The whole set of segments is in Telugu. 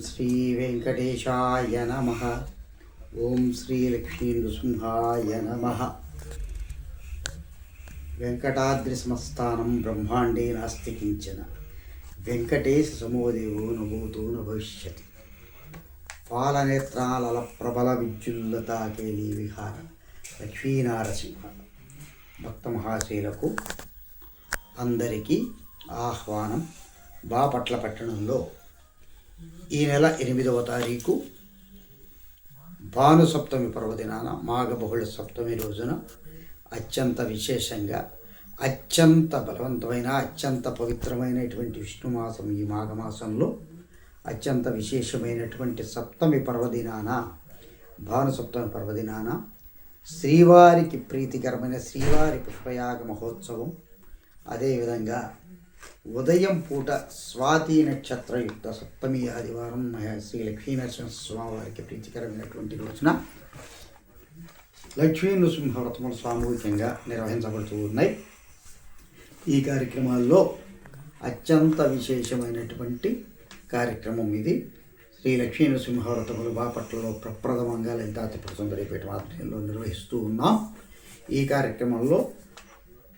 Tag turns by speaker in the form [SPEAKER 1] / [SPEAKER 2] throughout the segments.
[SPEAKER 1] శ్రీ వెంకటేశాయ నమః. ఓం శ్రీ లక్ష్మీనృసింహాయ నమః. వెంకటాద్రి సమస్థానం బ్రహ్మాండే నాస్తి కించన వెంకటేశ సమోదేవో నభూతో న భవిష్యతి. పాలనేత్రాల ప్రబల విద్యుల్లతాకేళీ విహార లక్ష్మీనారసింహ. భక్త మహాశీలకు అందరికీ ఆహ్వానం. బాపట్ల పట్టణంలో ఈ నెల 8వ తారీఖు భానుసప్తమి పర్వదినాన మాఘబహుళ సప్తమి రోజున అత్యంత విశేషంగా అత్యంత బలవంతమైన అత్యంత పవిత్రమైనటువంటి విష్ణుమాసం ఈ మాఘమాసంలో అత్యంత విశేషమైనటువంటి సప్తమి పర్వదినాన భానుసప్తమి పర్వదినాన శ్రీవారికి ప్రీతికరమైన శ్రీవారి పుష్పయాగ మహోత్సవం, అదేవిధంగా ఉదయం పూట స్వాతి నక్షత్రయుక్త సప్తమి ఆదివారం శ్రీ లక్ష్మీనరసింహస్వామి వారికి ప్రీతికరమైనటువంటి రోజున లక్ష్మీనరసింహ వ్రతములు సామూహికంగా నిర్వహించబడుతూ ఉన్నాయి. ఈ కార్యక్రమాల్లో అత్యంత విశేషమైనటువంటి కార్యక్రమం ఇది. శ్రీ లక్ష్మీనరసింహ వ్రతములు బాపట్లలో ప్రప్రథమంగా లలితాత్రిపుర సుందరీపీఠం ఆధ్వర్యంలో నిర్వహిస్తూ ఉన్నాం. ఈ కార్యక్రమంలో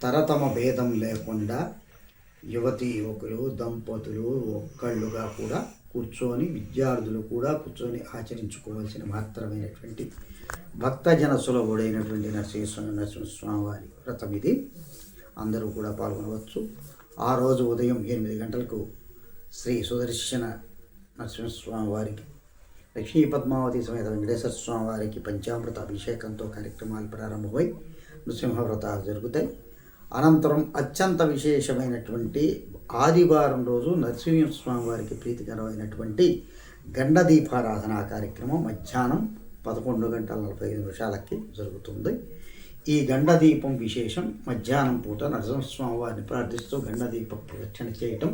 [SPEAKER 1] తరతమ భేదం లేకుండా యువతీ యువకులు దంపతులు ఒక్కళ్ళుగా కూడా కూర్చొని, విద్యార్థులు కూడా కూర్చొని ఆచరించుకోవాల్సిన మాత్రమైనటువంటి భక్తజన సులభుడైనటువంటి నరసింహస్వామి వారి వ్రతం ఇది. అందరూ కూడా పాల్గొనవచ్చు. ఆ రోజు ఉదయం 8 గంటలకు శ్రీ సుదర్శన నరసింహస్వామి వారికి లక్ష్మీ పద్మావతి సమేత వెంకటేశ్వర స్వామి వారికి పంచామృత అభిషేకంతో కార్యక్రమాలు ప్రారంభమై నృసింహవ్రతాలు జరుగుతాయి. అనంతరం అత్యంత విశేషమైనటువంటి ఆదివారం రోజు నరసింహస్వామి వారికి ప్రీతికరమైనటువంటి గండ దీపారాధన కార్యక్రమం మధ్యాహ్నం 11:45 జరుగుతుంది. ఈ గండ దీపం విశేషం. మధ్యాహ్నం పూట నరసింహస్వామి వారిని ప్రార్థిస్తూ గండ దీప ప్రదక్షిణ చేయటం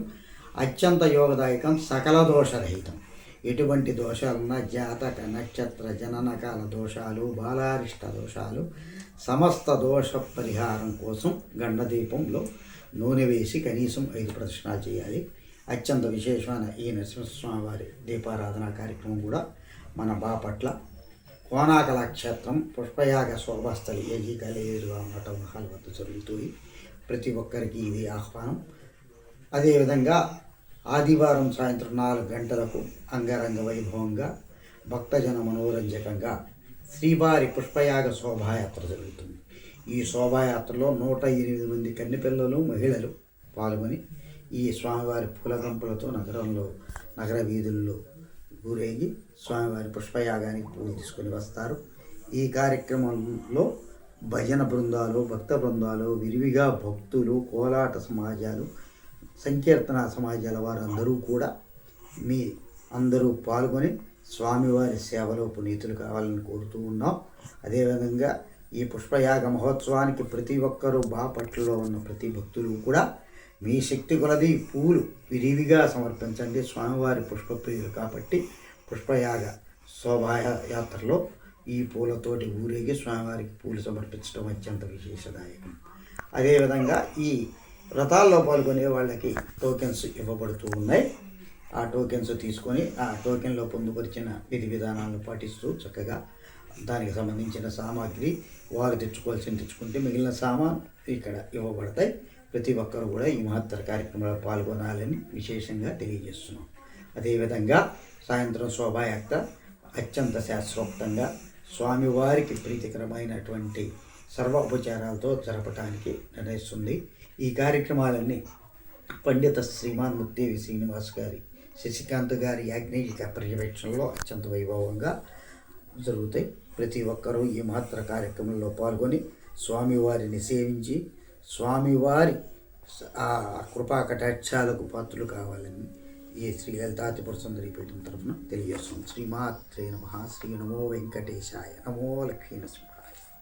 [SPEAKER 1] అత్యంత యోగదాయకం, సకల దోషరహితం. ఎటువంటి దోషాలున్నా జాతక నక్షత్ర జననకాల దోషాలు, బాలారిష్ట దోషాలు, సమస్త దోష పరిహారం కోసం గండదీపంలో నూనె వేసి కనీసం 5 ప్రదక్షిణాలు చేయాలి. అత్యంత విశేషమైన ఈ నరసింహస్వామి వారి దీపారాధన కార్యక్రమం కూడా మన బాపట్ల కోనాకల క్షేత్రం పుష్పయాగ శోభాస్థలి ఏజీకాలేరుగా ఉండటం మహాల్ వద్ద జరుగుతుంది. ప్రతి ఒక్కరికి ఇది ఆహ్వానం. అదేవిధంగా ఆదివారం సాయంత్రం 4 గంటలకు అంగరంగ వైభవంగా భక్తజన మనోరంజకంగా శ్రీవారి పుష్పయాగ శోభాయాత్ర జరుగుతుంది. ఈ శోభాయాత్రలో 108 మంది కన్నిపిల్లలు మహిళలు పాల్గొని ఈ స్వామివారి పూలగంపులతో నగర వీధుల్లో ఊరేగి స్వామివారి పుష్పయాగానికి పూలు తీసుకొని వస్తారు. ఈ కార్యక్రమంలో భజన బృందాలు, భక్త బృందాలు, విరివిగా భక్తులు, కోలాట సమాజాలు, సంకీర్తన సమాజాల వారందరూ కూడా అందరూ పాల్గొని స్వామివారి సేవలో పునీతులు కావాలని కోరుతూ ఉన్నాం. అదేవిధంగా ఈ పుష్పయాగ మహోత్సవానికి ప్రతి ఒక్కరూ బాపట్లలో ఉన్న ప్రతి భక్తులు కూడా మీ శక్తి కొలది పూలు విరివిగా సమర్పించండి. స్వామివారి పుష్పప్రియులు కాబట్టి పుష్పయాగ శోభాయాత్రలో ఈ పూలతోటి ఊరేగి స్వామివారికి పూలు సమర్పించడం అత్యంత విశేషదాయకం. అదేవిధంగా ఈ వ్రతాల్లో పాల్గొనే వాళ్ళకి టోకెన్స్ ఇవ్వబడుతూ ఉన్నాయి. ఆ టోకెన్స్ తీసుకొని ఆ టోకెన్లో పొందుపరిచిన విధి విధానాలను పాటిస్తూ చక్కగా దానికి సంబంధించిన సామాగ్రి వారు తెచ్చుకుంటే మిగిలిన సామాన్ ఇక్కడ ఇవ్వబడతాయి. ప్రతి ఒక్కరు కూడా ఈ మహత్తర కార్యక్రమంలో పాల్గొనాలని విశేషంగా తెలియజేస్తున్నాం. అదేవిధంగా సాయంత్రం శోభాయాత్ర అత్యంత శాస్త్రోక్తంగా స్వామివారికి ప్రీతికరమైనటువంటి సర్వ ఉపచారాలతో జరపటానికి నిర్ణయిస్తుంది. ఈ కార్యక్రమాలన్నీ పండిత శ్రీమాన్ ముత్తేవి శ్రీనివాస్ గారి, శశికాంత్ గారి యాజ్ఞిక పర్యవేక్షణలో అత్యంత వైభవంగా జరుగుతాయి. ప్రతి ఒక్కరూ ఈ మహత్తర కార్యక్రమంలో పాల్గొని స్వామివారిని సేవించి స్వామివారి ఆ కృపా కటాక్షాలకు పాత్రలు కావాలని ఈ శ్రీ లలితాత్రిపుర సుందరీపీఠం తరఫున తెలియజేస్తున్నాం. శ్రీమాత్రే నమః. శ్రీ నమో వెంకటేశాయ. నమో లక్ష్మీ నరసింహాయ.